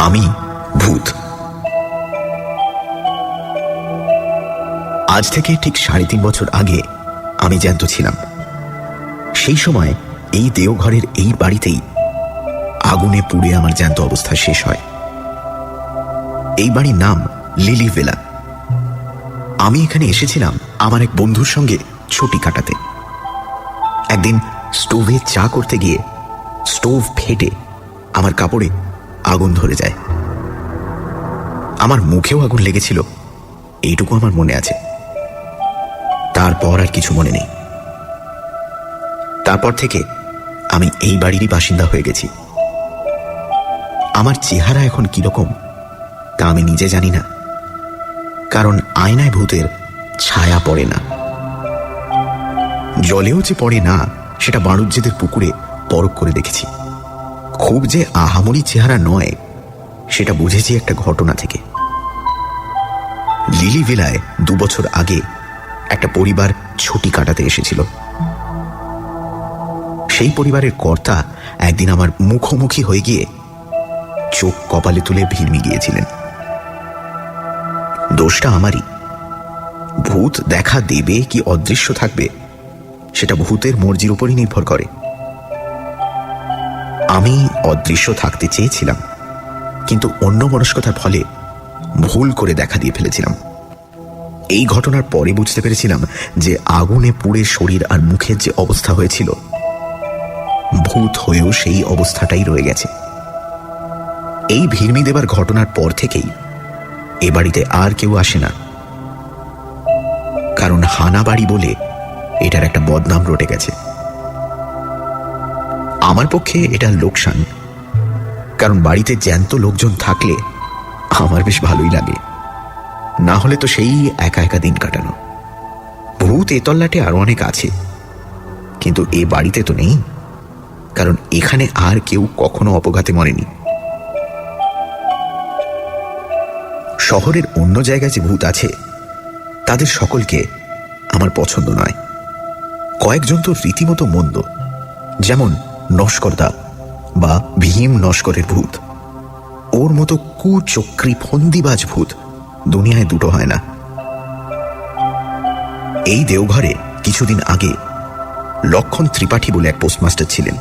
আমি ভূত। আজ থেকে ঠিক 3.5 বছর আগে আমি জ্যান্ত ছিলাম। সেই সময় এই দেওঘরের এই বাড়িতেই আগুনে পুড়ে আমার জ্যান্ত অবস্থা শেষ হয়। এই বাড়ির নাম লিলি ভিলা। আমি এখানে এসেছিলাম আমার এক বন্ধুর সঙ্গে ছুটি কাটাতে। একদিন স্টোভে চা করতে গিয়ে স্টোভ ফেটে আমার কাপড়ে আগুন ধরে যায়। আমার মুখেও আগুন লেগেছিল, এইটুকু আমার মনে আছে। তারপর আর কিছু মনে নেই। তারপর থেকে আমি এই বাড়িরই বাসিন্দা হয়ে গেছি। আমার চেহারা এখন কিরকম তা আমি নিজে জানি না, কারণ আয়নায় ভূতের ছায়া পড়ে না। জলেও যে পড়ে না সেটা বাণুজ্যদের পুকুরে পরখ করে দেখেছি। খুব যে আহামরি চেহারা নয় সেটা বুঝেছি একটা ঘটনা থেকে। লিলি ভিলায় 2 বছর আগে একটা পরিবার ছুটি কাটাতে এসেছিল। সেই পরিবারের কর্তা একদিন আমার মুখোমুখি হয়ে গিয়ে চোখ কপালে তুলে ভিড়মি গিয়েছিলেন। দোষটা আমারই। ভূত দেখা দেবে কি অদৃশ্য থাকবে সেটা ভূতের মর্জির উপরই নির্ভর করে। আমি অদৃশ্য থাকতে চেয়েছিলাম, কিন্তু অন্যমনস্কতার ফলে ভুল করে দেখা দিয়ে ফেলেছিলাম। এই ঘটনার পরে বুঝতে পেরেছিলাম যে আগুনে পুড়ে শরীর আর মুখের যে অবস্থা হয়েছিল, ভূত হয়েও সেই অবস্থাটাই রয়ে গেছে। এই ভিড়মি দেবার ঘটনার পর থেকেই এ বাড়িতে আর কেউ আসে না, কারণ হানা বাড়ি বলে এটার একটা বদনাম রটে গেছে। আমার পক্ষে এটা লোকসান, কারণ বাড়িতে জ্যান্ত লোকজন থাকলে আমার বেশ ভালোই লাগে। না হলে তো সেই একা একা দিন কাটানো। ভূত এ তল্লাটে আরো অনেক আছে, কিন্তু এ বাড়িতে তো নেই, কারণ এখানে আর কেউ কখনো অপঘাতে মরেনি। শহরের অন্য জায়গায় যে ভূত আছে তাদের সকলকে আমার পছন্দ নয়। কয়েকজন তো রীতিমতো মন্দ, যেমন নস্করদা বা ভীম নস্করের ভূত। ওর মতো কুচক্রী ফন্দিবাজ ভূত দুনিয়ায় দুটো হয় না। এই দেওঘরে কিছুদিন আগে লক্ষণ ত্রিপাঠী বলে এক পোস্টমাস্টার ছিলেন।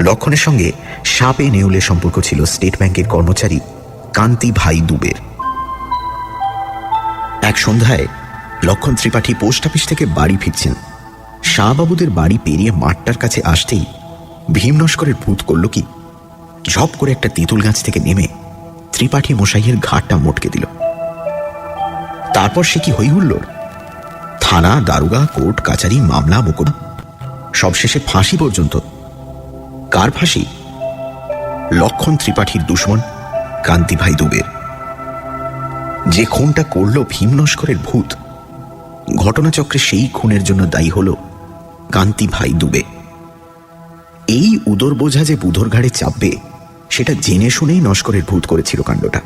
লক্ষণের সঙ্গে সাপে নেউলে সম্পর্ক ছিল স্টেট ব্যাংকের কর্মচারী কান্তি ভাই দুবের। এক সন্ধ্যায় লক্ষণ ত্রিপাঠী পোস্ট অফিস থেকে বাড়ি ফিরছেন। শাহবাবুদের বাড়ি পেরিয়ে মাঠটার কাছে আসতেই ভীম নস্করের ভূত করল কি, ঝপ করে একটা তেঁতুল গাছ থেকে নেমে ত্রিপাঠী মশাইয়ের ঘাটটা মোটকে দিল। তারপর সে কি হই হুল্লোড়! থানা, দারোগা, কোর্ট কাচারি, মামলা মোকদ্দমা, সবশেষে ফাঁসি পর্যন্ত। কার ফাঁসি? লক্ষণ ত্রিপাঠীর দুশমন কান্তি ভাই দুবের। যে খুনটা করল ভীম নস্করের ভূত, ঘটনাচক্রে সেই খুনের জন্য দায়ী হল কান্তি ভাই দুবে। এই উদর বোঝা যে বুধর ঘাড়ে চাপবে সেটা জেনে শুনেই নস্করের ভূত করেছিল কাণ্ডটা।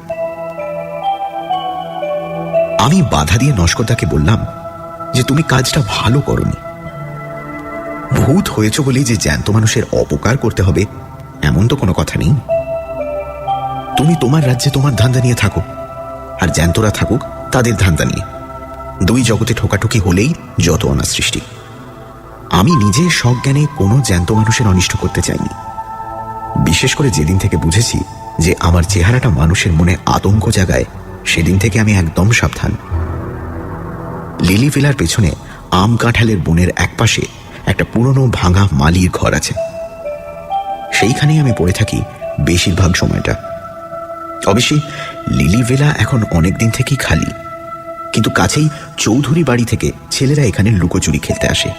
আমি বাধা দিয়ে নস্করদাকে বললাম যে তুমি কাজটা ভালো করনি। ভূত হয়েছ বলেই যে জ্যান্ত মানুষের অপকার করতে হবে এমন তো কোনো কথা নেই। তুমি তোমার রাজ্যে তোমার ধান্দা নিয়ে থাকো, আর জ্যান্তরা থাকুক তাদের ধান্দা নিয়ে। দুই জগতে ঠোকাঠুকি হলেই যত অনার সৃষ্টি। আমি নিজে সজ্ঞানে কোনো জ্যান্ত মানুষের অনিষ্ট করতে চাইনি। বিশেষ করে যেদিন থেকে বুঝেছি যে আমার চেহারাটা মানুষের মনে আতঙ্ক জাগায়, সেদিন থেকে আমি একদম সাবধান। লিলি ভিলার পেছনে আম কাঁঠালের বনের একপাশে একটা পুরনো ভাঙা মালির ঘর আছে। সেইখানেই আমি পড়ে থাকি বেশিরভাগ সময়টা। অবশ্যই লিলি ভিলা এখন অনেকদিন থেকেই খালি, কিন্তু কাছেই চৌধুরী বাড়ি থেকে ছেলেরা এখানে লুকোচুরি খেলতে আসে।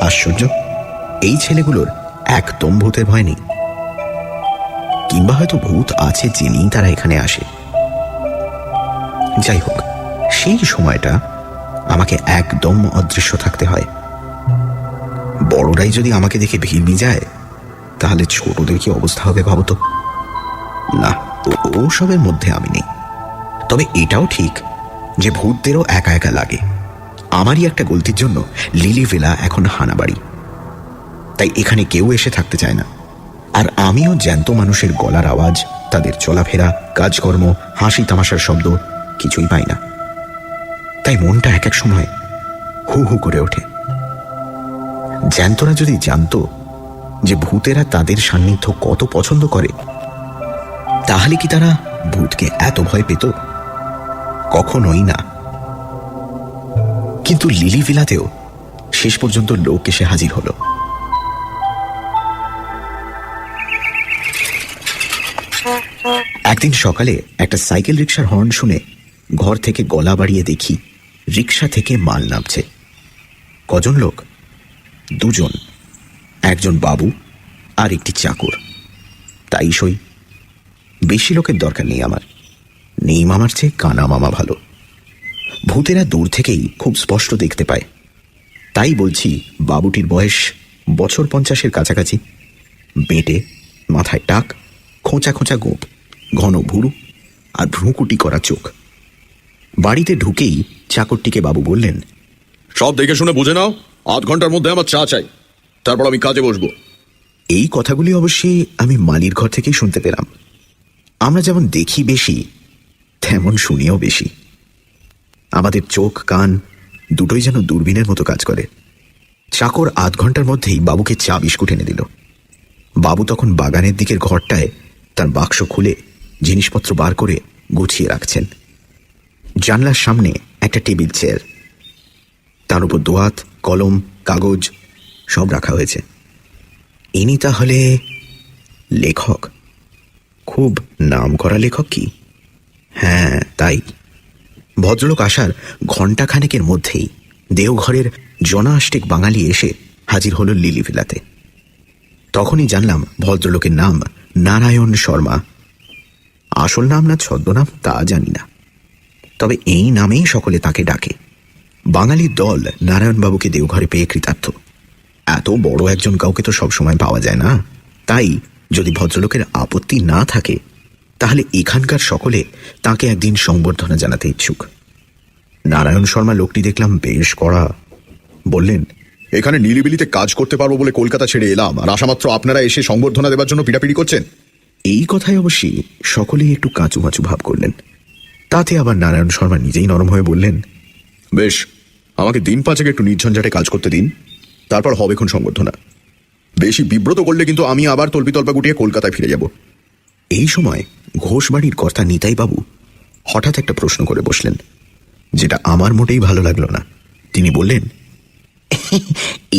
আশ্চর্য, এই ছেলেগুলোর একদম ভূতের ভয় নেই, কিংবা হয়তো ভূত আছে জেনেই তারা এখানে আসে। যাই হোক, সেই সময়টা আমাকে একদম অদৃশ্য থাকতে হয়। বড়রাই যদি আমাকে দেখে ভিড়মি যায়, তাহলে ছোটদের কি অবস্থা হবে ভাবতো। না, ওসবের মধ্যে আমি নেই। তবে এটাও ঠিক যে ভূতদেরও একা একা লাগে। আমারই একটা গলতির জন্য লিলি ভিলা এখন হানাবাড়ি। তাই এখানে কেউ এসে থাকতে চায় না। আর আমিও জ্যান্ত মানুষের গলার আওয়াজ, তাদের চলাফেরা, কাজকর্ম, হাসি তামাশার শব্দ কিছুই পাই না। তাই মনটা এক এক সময় হু হু করে ওঠে। জ্যান্তরা যদি জানত যে ভূতেরা তাদের সান্নিধ্য কত পছন্দ করে, তাহলে কি তারা ভূতকে এত ভয় পেত? কখনোই না। কিন্তু লিলি ভিলাতেও শেষ পর্যন্ত লোক এসে হাজির হল। একদিন সকালে একটা সাইকেল রিকশার হর্ন শুনে ঘর থেকে গলা বাড়িয়ে দেখি রিকশা থেকে মাল নামছে। কজন লোক? দুজন, একজন বাবু আর একটি চাকর। তাই সই, বেশি লোকের দরকার নেই আমার। নেই মামার চেয়ে কানা মামা ভালো। ভূতেরা দূর থেকেই খুব স্পষ্ট দেখতে পায়। তাই বলছি, বাবুটির বয়স বছর 50-এর কাছাকাছি। বেঁটে, মাথায় টাক, খোঁচা খোঁচা গোঁপ, ঘন ভুরু আর ভ্রুকুটি করা চোখ। বাড়িতে ঢুকেই চাকরটিকে বাবু বললেন, সব দেখে শুনে বুঝে নাও, 8 ঘন্টার মধ্যে আমার চা চাই, তারপর আমি কাজে বসবো। এই কথাগুলি অবশ্যই আমি মালির ঘর থেকেই শুনতে পেলাম। আমরা যেমন দেখি বেশি, তেমন শুনিও বেশি। আমাদের চোখ কান দুটোই যেন দূরবীনের মতো কাজ করে। চাকর 8 ঘন্টার মধ্যেই বাবুকে চা বিস্কুট এনে দিল। বাবু তখন বাগানের দিকের ঘরটায় তার বাক্স খুলে জিনিসপত্র বার করে গুছিয়ে রাখছেন। জানলার সামনে একটা টেবিল চেয়ার, তার উপর দোয়াত, কলম, কাগজ সব রাখা হয়েছে। ইনি তাহলে লেখক? খুব নাম করা লেখক কি? হ্যাঁ, তাই। ভদ্রলোক আসার ঘণ্টাখানেকের মধ্যেই দেওঘরের জনাষ্টেক বাঙালি এসে হাজির হল লিলি ভিলাতে। তখনই জানলাম ভদ্রলোকের নাম নারায়ণ শর্মা। আসল নাম না ছদ্মনাম তা জানি না, তবে এই নামেই সকলে তাকে ডাকে। বাঙালির দল নারায়ণবাবুকে দেওঘরে পেয়ে কৃতার্থ। এত বড় একজন কাউকে তো সবসময় পাওয়া যায় না। তাই যদি ভদ্রলোকের আপত্তি না থাকে, তাহলে এখানকার সকলে তাকে একদিন সংবর্ধনা জানাতে ইচ্ছুক। নারায়ণ শর্মা লোকটি দেখলাম বেশ কড়া। বললেন, এখানে নিরিবিলিতে কাজ করতে পারবো বলে কলকাতা ছেড়ে এলাম, আর আসামাত্র আপনারা এসে সংবর্ধনা দেওয়ার জন্য পিটাপিটি করছেন। এই কথায় অবশ্যই সকলেই একটু কাঁচুমাচু ভাব করলেন। তাতে আবার নারায়ণ শর্মা নিজেই নরম হয়ে বললেন, বেশ, আমাকে দিন 5 একটু নির্ঝঞ্ঝাটে কাজ করতে দিন, তারপর হবে এখন সংবর্ধনা। বেশি বিব্রত করলে কিন্তু আমি আবার তল্পিতল্পা গুটিয়ে কলকাতায় ফিরে যাব। এই সময় ঘোষবাড়ির কর্তা নিতাই বাবু হঠাৎ একটা প্রশ্ন করে বসলেন, যেটা আমার মোটেই ভালো লাগলো না। তিনি বললেন,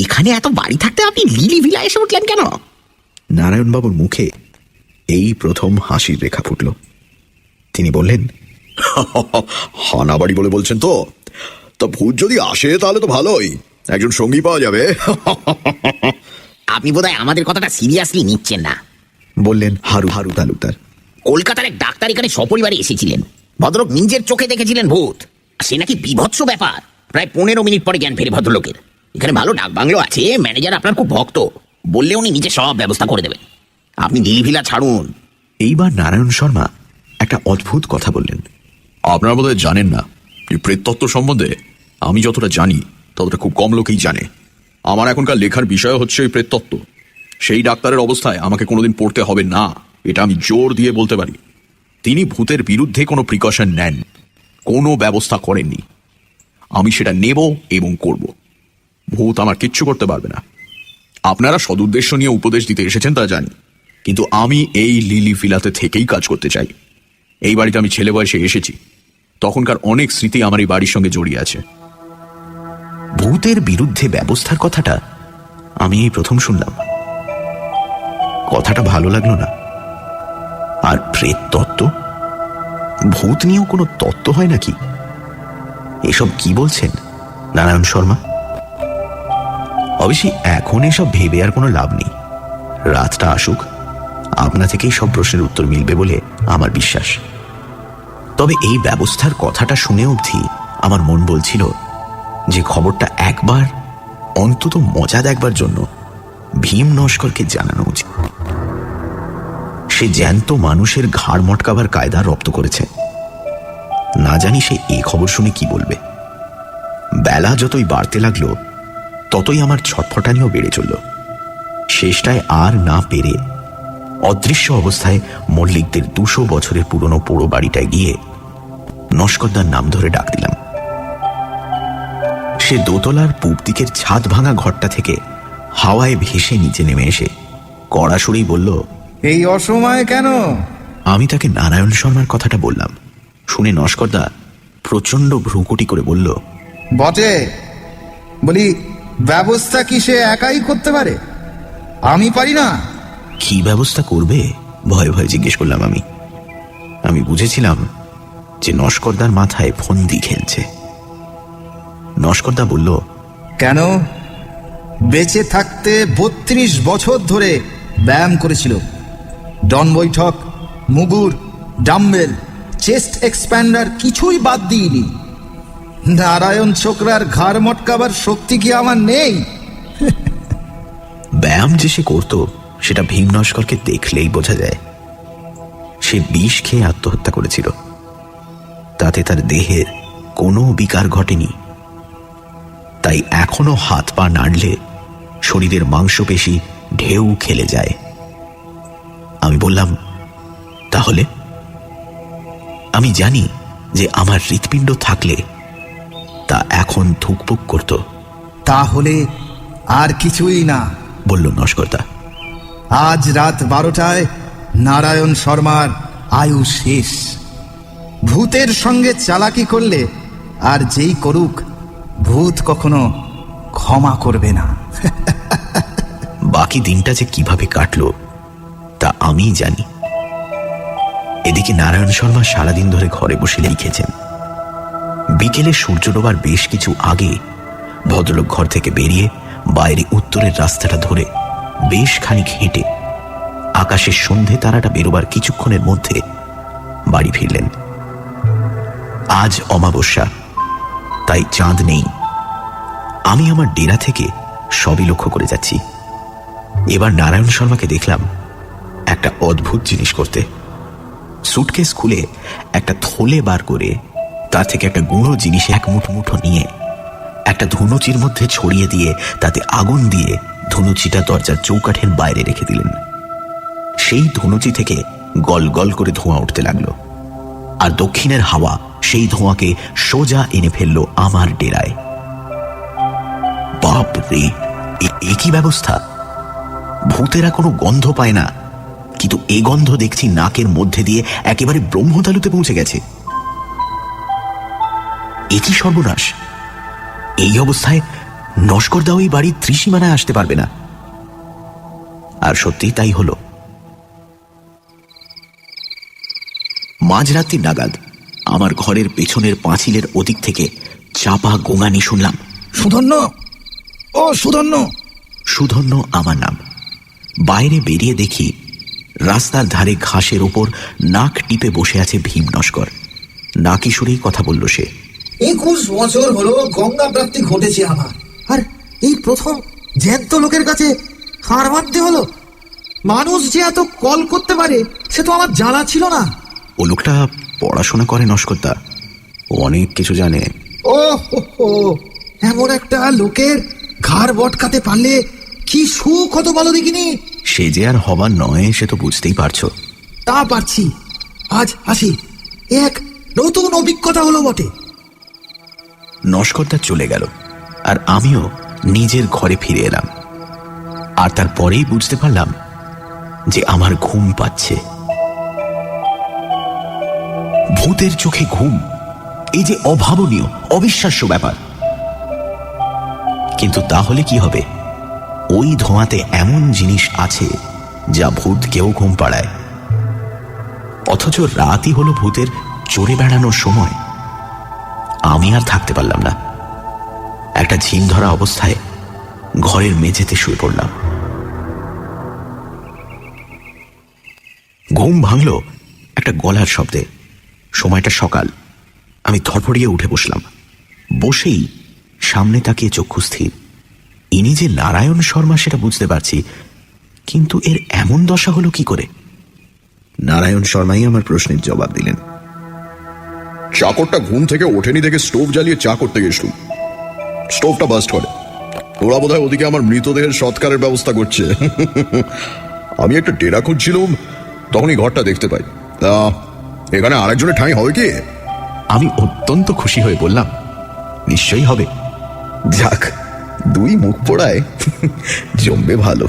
এখানে এত বাড়ি থাকতে আপনি লিলি ভিলা এসে উঠলেন কেন? নারায়ণবাবুর মুখে এই প্রথম হাসির রেখা ফুটল। তিনি বললেন, হানা বাড়ি বলে বলছেন তো? তা ভূত যদি আসে তাহলে তো ভালোই, একজন সঙ্গী পাওয়া যাবে। আপনি বোধহয় আমাদের কথাটা সিরিয়াসলি নিচ্ছেন না, বললেন হারু হারু তালুকদার। কলকাতার এক ডাক্তার এখানে সপরিবারে এসেছিলেন। ভদ্রলোক নিজের চোখে দেখেছিলেন ভূত। সে নাকি বিভৎস ব্যাপার। প্রায় 15 মিনিট পরে জ্ঞান ফেরে ভদ্রলোকের। এখানে ভালো ডাক বাংলো আছে, ম্যানেজার আপনার খুব ভক্ত, বললে উনি নিজে সব ব্যবস্থা করে দেবেন। আপনি লিলি ভিলা ছাড়ুন। এইবার নারায়ণ শর্মা একটা অদ্ভুত কথা বললেন। আপনারা বোধহয় জানেন না, এই প্রেততত্ত্ব সম্বন্ধে আমি যতটা জানি ততটা খুব কম লোকেই জানে। আমার এখনকার লেখার বিষয় হচ্ছে ওই প্রেততত্ত্ব। সেই ডাক্তারের অবস্থায় আমাকে কোনোদিন পড়তে হবে না, এটা আমি জোর দিয়ে বলতে পারি। তিনি ভূতের বিরুদ্ধে কোনো প্রিকশন নেন, কোনো ব্যবস্থা করেননি। আমি সেটা নেব এবং করব। ভূত আমার কিচ্ছু করতে পারবে না। আপনারা সদুদ্দেশ্য নিয়ে উপদেশ দিতে এসেছেন তা জানি, কিন্তু আমি এই লিলি ভিলাতে থেকেই কাজ করতে চাই। এই বাড়িতে আমি ছেলে বয়সে এসেছি, তখনকার অনেক স্মৃতি আমার এই বাড়ির সঙ্গে জড়িয়ে আছে। ভূতের বিরুদ্ধে ব্যবস্থার কথাটা আমি এই প্রথম শুনলাম। কথাটা ভালো লাগলো না। আর প্রেত তত্ত্ব? ভূত নিয়েও কোনো তত্ত্ব হয় নাকি? এসব কি বলছেন নারায়ণ শর্মা? অবশ্যই এখন এসব ভেবে আর কোনো লাভ নেই। রাতটা আসুক, আপনা থেকেই সব প্রশ্নের উত্তর মিলবে বলে আমার বিশ্বাস। তবে এই ব্যবস্থার কথাটা শুনে অবধি আমার মন বলছিল যে খবরটা একবার অন্তত মজা দেখবার জন্য ভীম নস্করকে জানানো উচিত। সে জ্যান্ত মানুষের ঘাড় মটকাবার কায়দা রপ্ত করেছে। না জানি সে এই খবর শুনে কি বলবে। বেলা যতই বাড়তে লাগলো ততই আমার ছটফটানিও বেড়ে চলল। শেষটায় আর না পেরে অদৃশ্য অবস্থায় মল্লিকদের 200 বছরের পুরনো পোড়ো বাড়িটায় গিয়ে নস্করদার নাম ধরে ডাক দিলাম। সে দোতলার পূব দিকের ছাদ ভাঙা ঘরটা থেকে হাওয়ায় ভেসে নিচে নেমে এসে কড়া সুরেই বলল, এই অসময়ে কেন? আমি তাকে নারায়ণ শর্মার কথাটা বললাম। শুনে নস্করদা প্রচণ্ড ভ্রুকুটি করে বলল, বটে, বলি ব্যবস্থা কি সে একাই করতে পারে? আমি পারি না? কি ব্যবস্থা করবে ভয়ে ভয়ে জিজ্ঞেস করলাম আমি বুঝেছিলাম যে নস্করদার মাথায় ফন্দি খেলছে। নস্করদা বলল, কেন? বেঁচে থাকতে 32 বছর ধরে ব্যায়াম করেছিল। ডন বৈঠক, মুগুর, ডাম্বেল, চেস্ট এক্সপ্যান্ডার কিছুই বাদ দিইনি। নারায়ণ ছোকরার ঘাড় মটকাবার শক্তি কি আমার নেই? ব্যায়াম যে সে করত সেটা ভীম নস্করকে দেখলেই বোঝা যায়। সে বিষ খেয়ে আত্মহত্যা করেছিল, তাতে তার দেহের কোনো বিকার ঘটেনি। তাই এখনো হাত পা নাড়লে শরীরের মাংসপেশি ঢেউ খেলে যায়। আমি বললাম, তাহলে? আমি জানি যে আমার হৃৎপিণ্ড থাকলে তা এখন ধুকপুক করত। তাহলে আর কিছুই না, বলল নস্করদা। আজ রাত 12টায় নারায়ণ শর্মার আয়ু শেষ। ভূতের সঙ্গে চালাকি করলে আর যেই করুক, ভূত কখনো ক্ষমা করবে না। বাকি দিনটা যে কিভাবে কাটলো তা আমি জানি। এদিকে নারায়ণ শর্মা সারাদিন ধরে ঘরে বসে লিখেছেন। বিকেলে সূর্য ডোবার বেশ কিছু আগে ভদ্রলোক ঘর থেকে বেরিয়ে বাইরে উত্তরের রাস্তাটা ধরে বেশ খানিক হেঁটে আকাশের সন্ধে তারাটা বেরোবার কিছুক্ষণের মধ্যে বাড়ি ফিরলেন। আজ অমাবস্যা, তাই চাঁদ নেই। আমি আমার ডেরা থেকে সবই লক্ষ্য করে যাচ্ছি। এবার নারায়ণ শর্মাকে দেখলাম একটা অদ্ভুত জিনিস করতে। সুটকেস খুলে একটা থলে বার করে তার থেকে একটা গুঁড়ো জিনিস এক মুঠো নিয়ে একটা ধুনুচির মধ্যে ছড়িয়ে দিয়ে তাতে আগুন দিয়ে ধুনুচিটা দরজার চৌকাঠের বাইরে রেখে দিলেন। সেই ধুনুচি থেকে গল গল করে ধোঁয়া উঠতে লাগলো, আর দক্ষিণের হাওয়া সেই ধোঁয়াকে সোজা এনে ফেললো আমার ডেরায়। বাপ রে, এ কি ব্যবস্থা! ভূতেরা কোনো গন্ধ পায় না, কিন্তু এ গন্ধ দেখছি নাকের মধ্যে দিয়ে একেবারে ব্রহ্মতালুতে পৌঁছে গেছে। এ কি সর্বনাশ! এই অবস্থায় নস্করদা ওই বাড়ির ত্রিসীমানায় আসতে পারবে না। আর সত্যি তাই হলো। মাঝরাত্রি নাগাদ আমার ঘরের পেছনের পাঁচিলের ওদিক থেকে চাপা গোঙানি শুনলাম। সুধন্য, ও সুধন্য! সুধন্য আমার নাম। বাইরে বেরিয়ে দেখি রাস্তার ধারে ঘাসের ওপর নাক টিপে বসে আছে ভীম নস্কর। নাকি সুরেই কথা বলল সে। 21 বছর হলো গঙ্গা প্রাপ্তি ঘটেছে আমার, আর এই প্রথম জ্যান্ত লোকের কাছে হার মানতে হলো। মানুষ যে এত কল করতে পারে সে তো আমার জানা ছিল না। ও লোকটা পড়াশোনা করে নস্করদা, ও অনেক কিছু জানে। ও হো, এমন একটা লোকের ঘাড় বটকাতে পারলে কি সুখ হতো বলো দেখিনি। সে যে আর হবার নয় সে তো বুঝতেই পারছো। তা পারছি। আজ আসি, এক নতুন অভিজ্ঞতা হলো বটে। নস্করদা চলে গেল, আর আমিও নিজের ঘরে ফিরে এলাম। আর তারপরেই বুঝতে পারলাম যে আমার ঘুম পাচ্ছে। ভূতের চোখে ঘুম, এই যে অভাবনীয়, অবিশ্বাস্য ব্যাপার। কিন্তু তাহলে কি হবে? ওই ধোঁয়াতে এমন জিনিস আছে যা ভূতকেও ঘুম পাড়ায়। অথচ রাতই হলো ভূতের চড়ে বেড়ানোর সময়। আমি আর থাকতে পারলাম না। একটা ঝিম ধরা অবস্থায় ঘরের মেঝেতে শুয়ে পড়লাম। ঘুম ভাঙল একটা গলার শব্দে। সময়টা সকাল। আমি ধরফড়িয়ে উঠে বসলাম। বসেই সামনে তাকিয়ে চক্ষু স্থির। ইনি যে নারায়ণ শর্মা সেটা বুঝতে পারছি, কিন্তু এর এমন দশা হলো কি করে? নারায়ণ শর্মাই আমার প্রশ্নের জবাব দিলেন। চাকরটা ঘুম থেকে ওঠেনি দেখে স্টোভ জ্বালিয়ে চা করতে গেছিল। স্টোভটা বাস্ট করে। ওরা বোধহয় ওদিকে আমার মৃতদেহের সৎকারের ব্যবস্থা করছে। আমি একটা ডেরা খুঁজছিলাম, তখনই ঘরটা দেখতে পাই। তা এখানে আরেকজনের ঠাঁই হবে কি? আমি অত্যন্ত খুশি হয়ে বললাম, নিশ্চয়ই হবে। যাক, দুই মুখ পোড়ায় জমবে ভালো।